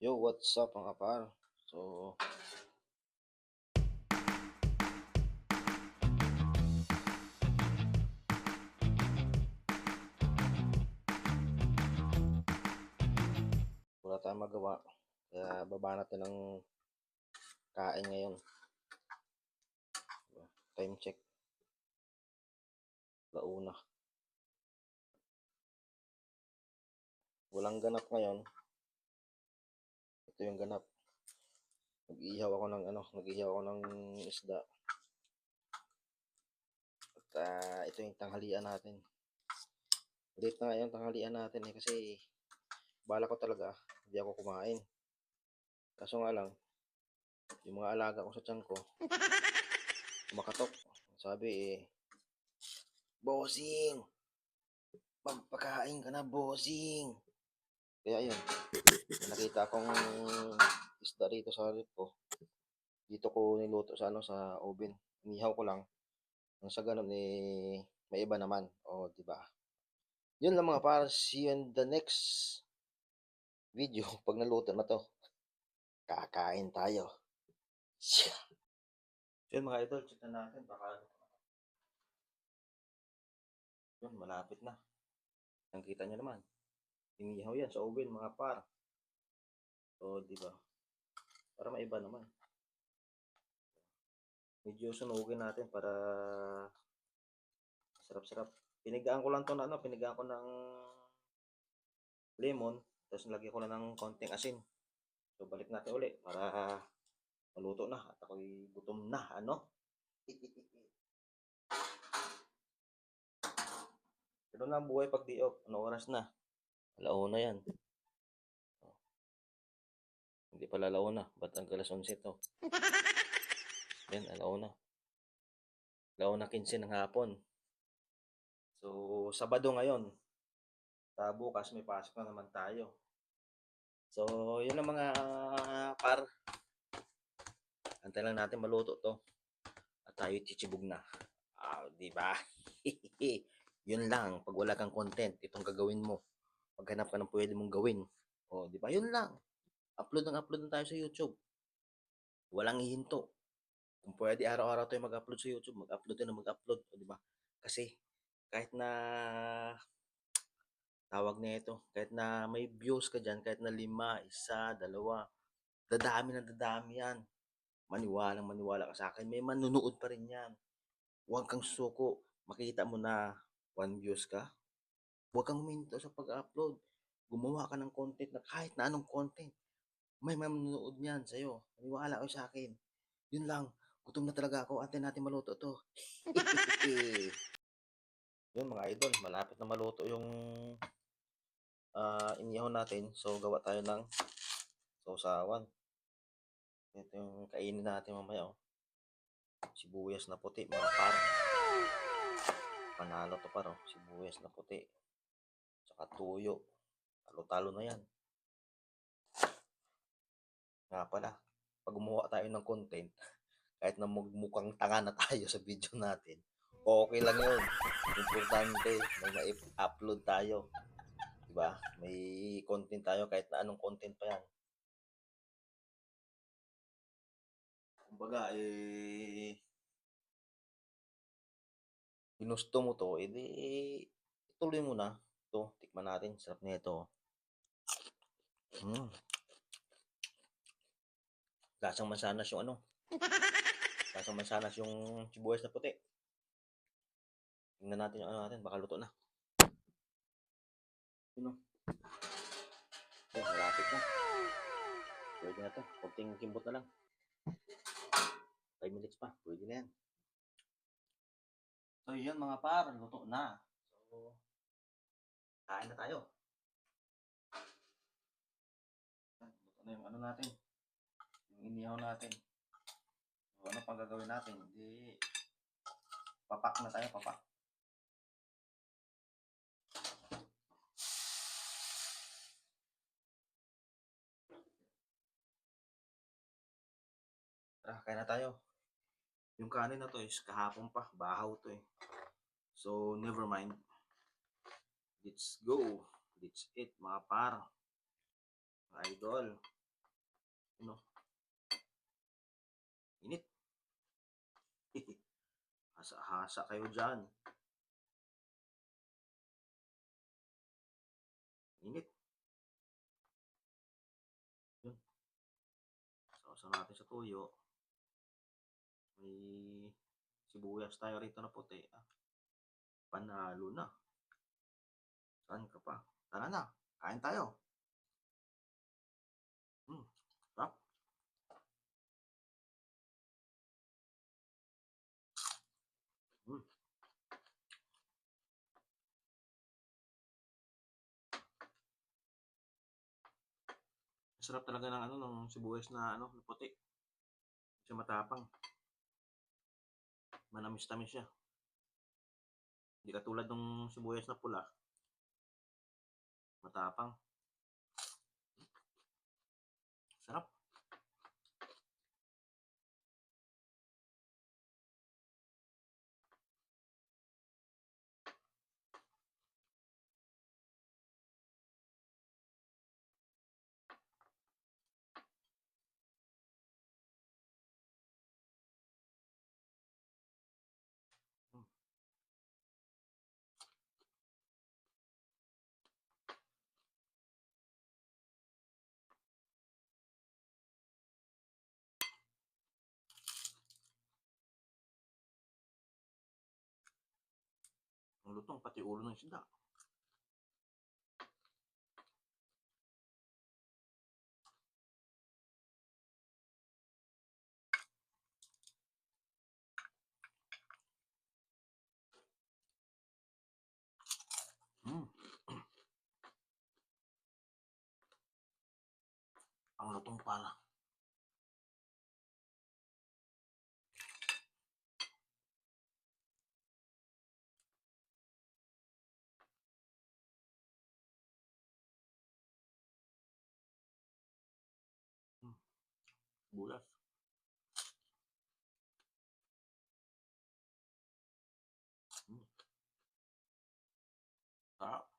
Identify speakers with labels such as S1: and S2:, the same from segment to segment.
S1: Yo, what's up mga par? So, wala tayong magawa. Kaya baba natin ng kain ngayon. Time check. Launa. Walang ganap ngayon. Ito yung ganap. Nag-ihaw ako ng isda. At ito yung tanghalian natin. Late na ngayon tanghalian natin kasi bala ko talaga hindi ako kumain. Kaso nga lang, yung mga alaga ko sa tiyan ko, kumakatok. Sabi bossing! Magpakain ka na, bossing! Kaya yun, nakita kong isda rito sa rip ko. Dito ko niluto sa sa oven. Inihaw ko lang. Nang sa ganun may iba naman. O, di ba? Yun lang mga para. See you in the next video pag naluto na to. Kakain tayo. Yun mga idol, check na natin. Baka yun, malapit na. Nakita nyo naman. Inihaw yan sa oven mga par. O, di ba? Para maiba naman. Medyo sunugin natin para sarap-sarap. Pinigaan ko lang to na pinigaan ko ng lemon, tapos nilagyan ko na ng konting asin. So balik natin uli para maluto na at ako'y gutom na, ano? Pero na ang buhay pag di off. Ano oras na? Alauna yan. Hindi pala alauna. Ba't ang alas 11 to? Yan, alauna. Alauna 15 ng hapon. So, Sabado ngayon. Bukas may pasok na naman tayo. So, yun ang mga par. Antay lang natin maluto to. At tayo chichibog na. Di ba? Yun lang. Pag wala kang content, itong gagawin mo. Maghanap ka ng pwede mong gawin. O, di ba? Yun lang. Upload na tayo sa YouTube. Walang hihinto. Kung pwede araw-araw tayo mag-upload sa YouTube, mag-upload tayo na mag-upload. O, di ba? Kasi, kahit na tawag na ito, kahit na may views ka dyan, kahit na 5, 1, 2, dadami yan. Maniwala ka sa akin, may manunood pa rin yan. Huwag kang suko. Makita mo na 1 views ka, huwag kang huminto sa pag-upload. Gumawa ka ng content na kahit na anong content. May manonood niyan sa'yo. Maniwala kayo sa akin. Yun lang. Gutom na talaga ako. Antay natin maluto to. Yun mga idol, malapit na maluto yung inihaw natin. So gawa tayo ng sausawan. Ito yung kainin natin mamaya. Oh. Sibuyas na puti, mga par. Panalo to par. Oh. Sibuyas na puti. Tsaka tuyo. Talo-talo na yan. Nga pala, pag gumawa tayo ng content, kahit na mukhang tanga na tayo sa video natin, okay lang yun. Importante, may ma-upload tayo. Diba? May content tayo kahit na anong content pa yan. Kumbaga, ginusto mo to, edi ituloy mo na. Ito, tikman natin. Sarap nito. Lasang mansanas yung lasang mansanas yung sibuyas na puti. Tingnan natin yung natin, baka luto na. Yun o. Malapit na. Pwede na to. Kunting kimbot na lang. 5 minutes pa. Pwede na yan. So yun mga par, luto na. So, kain na tayo. Luto na yung natin. Yung inihaw natin. So ano pang gagawin natin? Hindi, papak na tayo, papak. Tara, kain na tayo. Yung kanin na to is kahapon pa, bahaw to eh. So, never mind. Let's go. Let's eat mga par. Mga idol. Ano? Init. Hasa-hasa kayo dyan. Init. Yun. Sausaw natin sa tuyo. May sibuyas tayo rito na puti. Panalo na. Saan ka pa? Tara na. Kain tayo. Sarap. Hmm. Sarap talaga ng ano ng sibuyas na ano, na puti. Kasi matapang. Manamis-tamis siya. Hindi katulad ng sibuyas na pula. Matapang. Sarap. Hmm. Ang lutong pati ulo ng isda. Hmm. Ang lutong pala. Hmm. Bulas. Hmm. Sarap.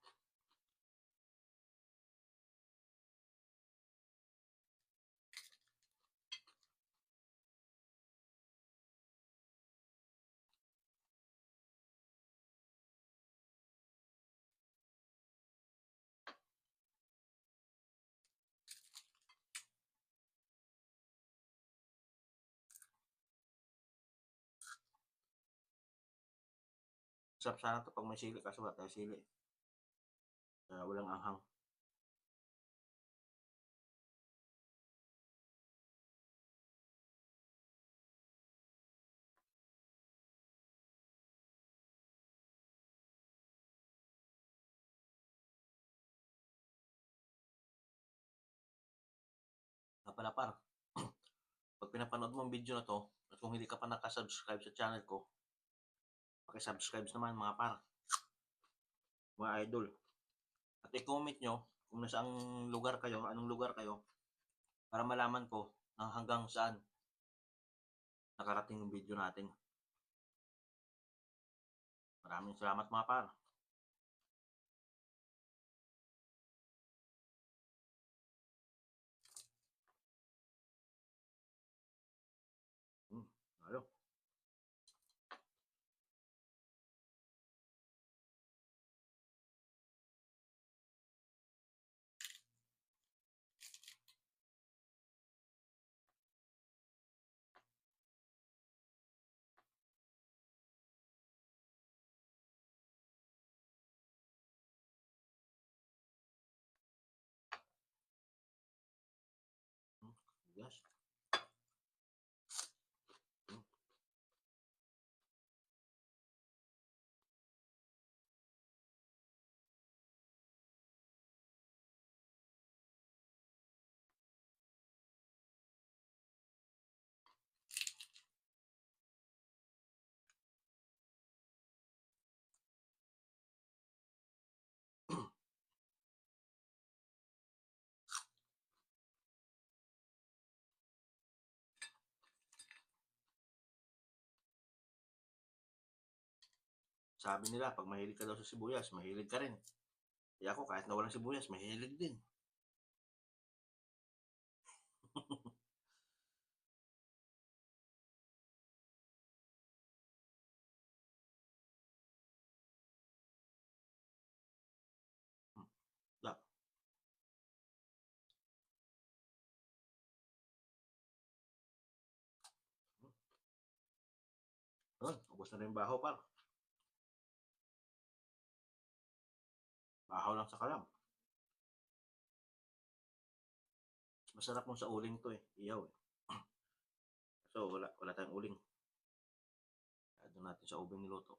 S1: Sarap sana to pag may sili kaso wala tayo sili. Kaya walang anghang. Napalapar. Pag pinapanood mo ang video na to, at kung hindi ka pa nakasubscribe sa channel ko, pakisubscribe naman mga par, mga idol. At i-comment nyo kung nasaang lugar kayo, anong lugar kayo, para malaman ko hanggang saan nakarating yung video natin. Maraming salamat mga par. Ano? Yes. Sabi nila, pag mahilig ka daw sa sibuyas, mahilig ka rin. Kaya ako, kahit na walang sibuyas, mahilig din. Ubos na rin yung baho par. Bahaw lang sa kalam. Masarap nung sa uling to eh. Iyaw eh. So wala tayong uling. Kaya doon natin sa ubing niluto.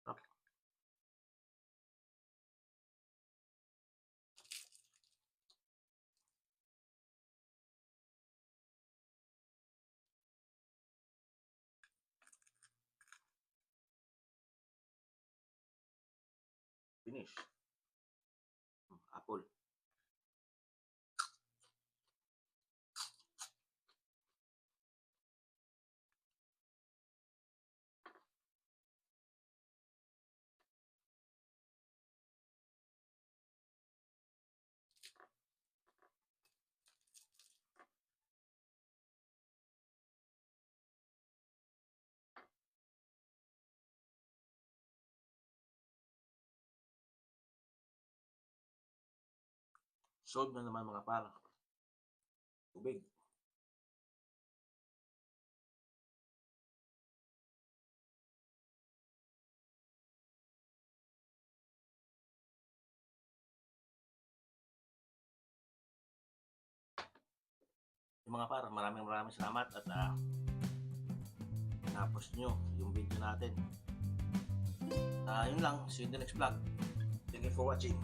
S1: Sarap. Finish. Apple. Solve na naman mga par. Tubig. Yung mga par, maraming salamat at tapos nyo yung video natin. Yun lang, see you in the next vlog. Thank you for watching.